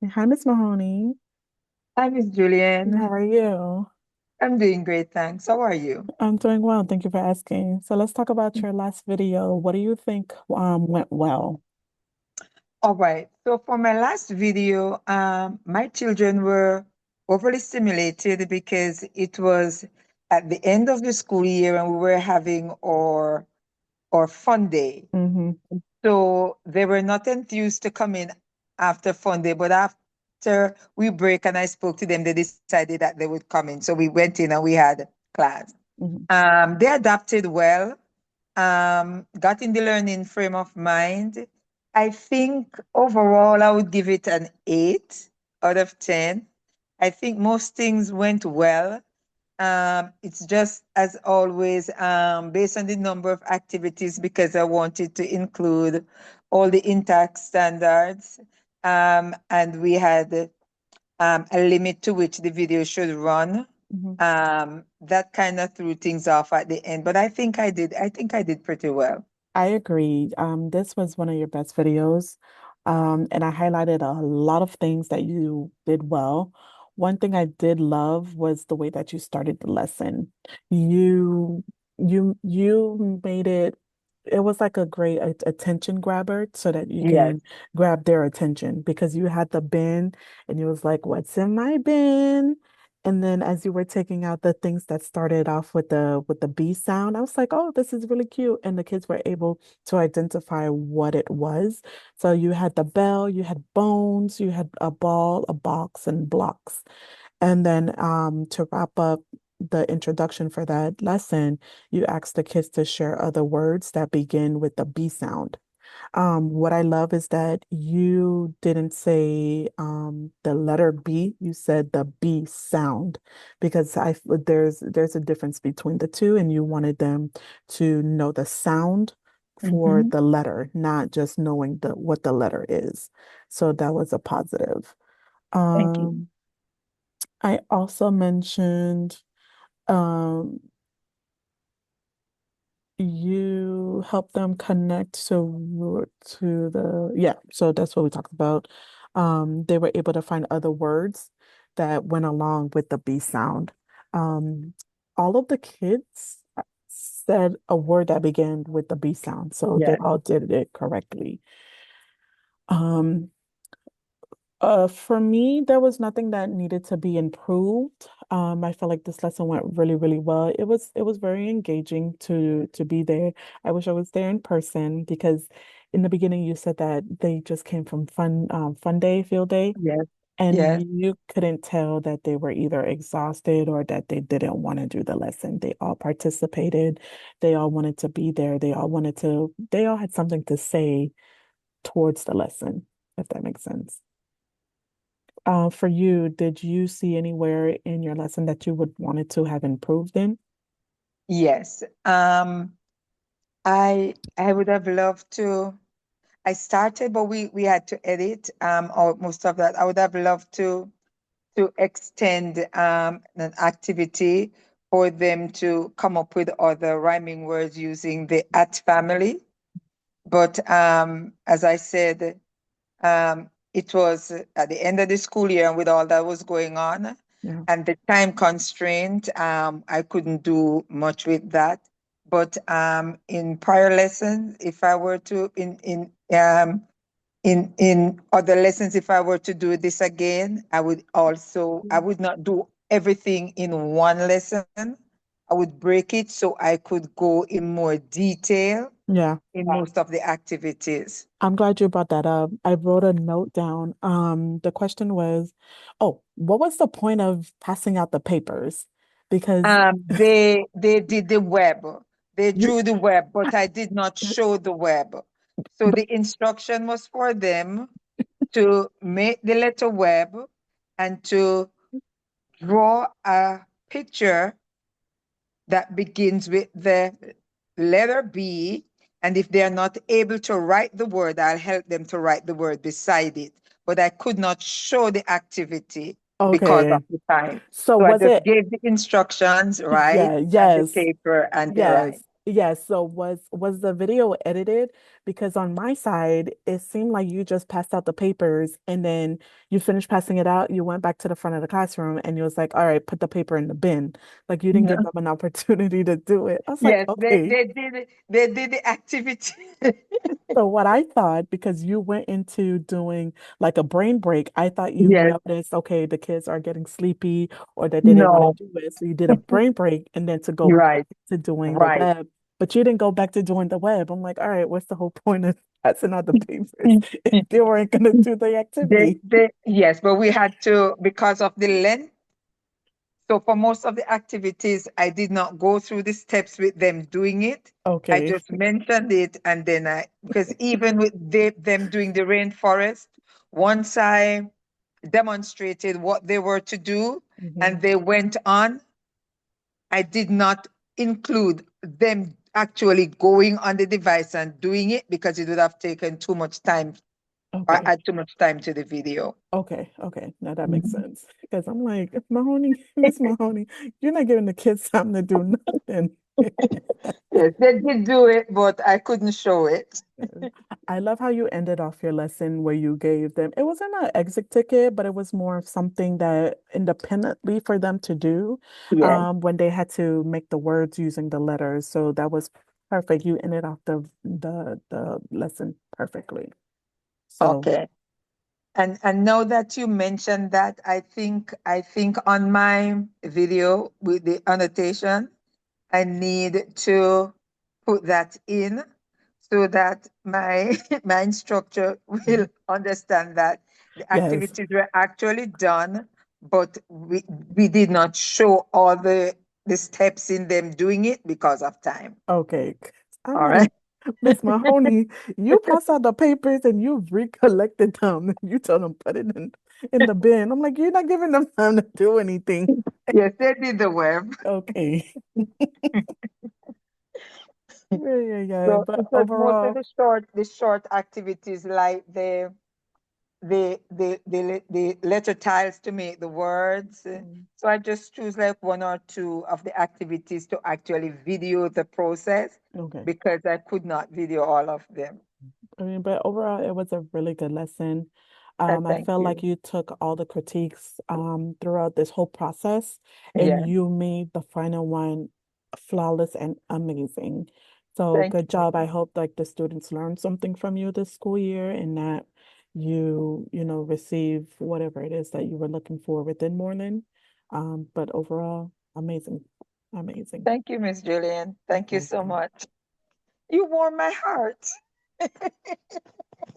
Hi, Miss Mahoney. Hi, Miss How Julian. are you? I'm doing great, thanks. How are you? I'm doing well. Thank you for asking. So let's talk about your last video. What do you think went well? All right. So for my last video, my children were overly stimulated because it was at the end of the school year and we were having our fun day. Mm-hmm. So they were not enthused to come in after fun day, but after we break and I spoke to them, they decided that they would come in. So we went in and we had class. Hmm. They adapted well, got in the learning frame of mind. I think overall I would give it an 8 out of 10. I think most things went well. It's just as always, based on the number of activities because I wanted to include all the intact standards. And we had a limit to which the video should run. Hmm. That kind of threw things off at the end, but I think I did pretty well. I agree. This was one of your best videos. And I highlighted a lot of things that you did well. One thing I did love was the way that you started the lesson. You you made it was like a great attention grabber so that you Yes. can grab their attention because you had the bin and you was like, what's in my bin? And then as you were taking out the things that started off with the B sound, I was like, oh, this is really cute. And the kids were able to identify what it was. So you had the bell, you had bones, you had a ball, a box, and blocks. And then to wrap up the introduction for that lesson, you asked the kids to share other words that begin with the B sound. What I love is that you didn't say the letter B, you said the B sound because there's a difference between the two, and you wanted them to know the sound for Hmm. the letter, not just knowing what the letter is. So that was a positive. Thank you. Um, I also mentioned um, you help them connect to the yeah, so that's what we talked about. They were able to find other words that went along with the B sound. Um, all of the kids said a word that began with the B sound, so they Yes. all did it correctly. Um, for me, there was nothing that needed to be improved. I felt like this lesson went really, really well. It was very engaging to be there. I wish I was there in person because in the beginning you said that they just came from fun day, field day, Yes. and Yes. you couldn't tell that they were either exhausted or that they didn't want to do the lesson. They all participated. They all wanted to be there. They all had something to say towards the lesson, if that makes sense. For you, did you see anywhere in your lesson that you would wanted to have improved in? Yes. I would have loved to. I started, but we had to edit or most of that. I would have loved to extend an activity for them to come up with other rhyming words using the at family. But as I said, it was at the end of the school year, and with all that was going on, Yeah. and the time constraint, I couldn't do much with that. But in prior lessons, if I were to in other lessons, if I were to do this again, I would not do everything in one lesson. I would break it so I could go in more detail Yeah. in most of the activities. I'm glad you brought that up. I wrote a note down. The question was, oh, what was the point of passing out the papers? Because They did the web. They you, drew the web, but I did not show the web. So but the instruction was for them to make the letter web and to draw a picture that begins with the letter B. And if they are not able to write the word, I'll help them to write the word beside it. But I could not show the activity because of okay. the time. So So I was just it, gave the instructions, right? yeah, And the yes. paper and the right. Yes. Yes. So was the video edited? because on my side, it seemed like you just passed out the papers and then you finished passing it out. You went back to the front of the classroom and you was like, all right, put the paper in the bin. Like you didn't give No. them an opportunity to do it. I was like, Yes, okay. they did the activity. So what I thought, because you went into doing like a brain break, I thought you Yes, noticed, okay, the kids are getting sleepy or that they didn't want to no, do it. So you did a brain break and then to go you're back right, to doing the right. web. But you didn't go back to doing the web. I'm like, all right, what's the whole point of passing out the papers if they weren't gonna do the activity? Yes, but we had to, because of the length. So for most of the activities, I did not go through the steps with them doing it. I Okay. just mentioned it, and then because even with them doing the rainforest, once I demonstrated what they were to do Hmm. and they went on, I did not include them actually going on the device and doing it because it would have taken too much time or Okay. add too much time to the video. Okay. Okay. Now that makes Mhm. sense. Because I'm like, Mahoney, Miss Mahoney, you're not giving the kids time to do nothing. Yes, they did do it, but I couldn't show it. I love how you ended off your lesson where you gave them, it wasn't an exit ticket, but it was more of something that independently for them to do Yes. when they had to make the words using the letters. So that was perfect. You ended off the lesson perfectly. So Okay. And now that you mentioned that, I think on my video with the annotation, I need to put that in so that my my instructor will understand that the yes, activities were actually done, but we did not show all the steps in them doing it because of time. okay. I'm All right. like, Miss Mahoney, you pass out the papers and you recollected them. You told them put it in the bin. I'm like, you're not giving them time to do anything. Yes, they did the web. Okay. Yeah, yeah, yeah. So But it was mostly overall, the short activities like the letter tiles to make the words. mm, So I just choose like one or two of the activities to actually video the process okay. because I could not video all of them. I mean, but overall, it was a really good lesson. I Thank felt like you. you took all the critiques throughout this whole process and Yeah, you made the final one flawless and amazing. So thank good you. job. I hope like the students learned something from you this school year and that receive whatever it is that you were looking for within Moreland. But overall, amazing. Amazing. Thank you, Miss Julian. Thank you so Welcome. much. You warm my heart.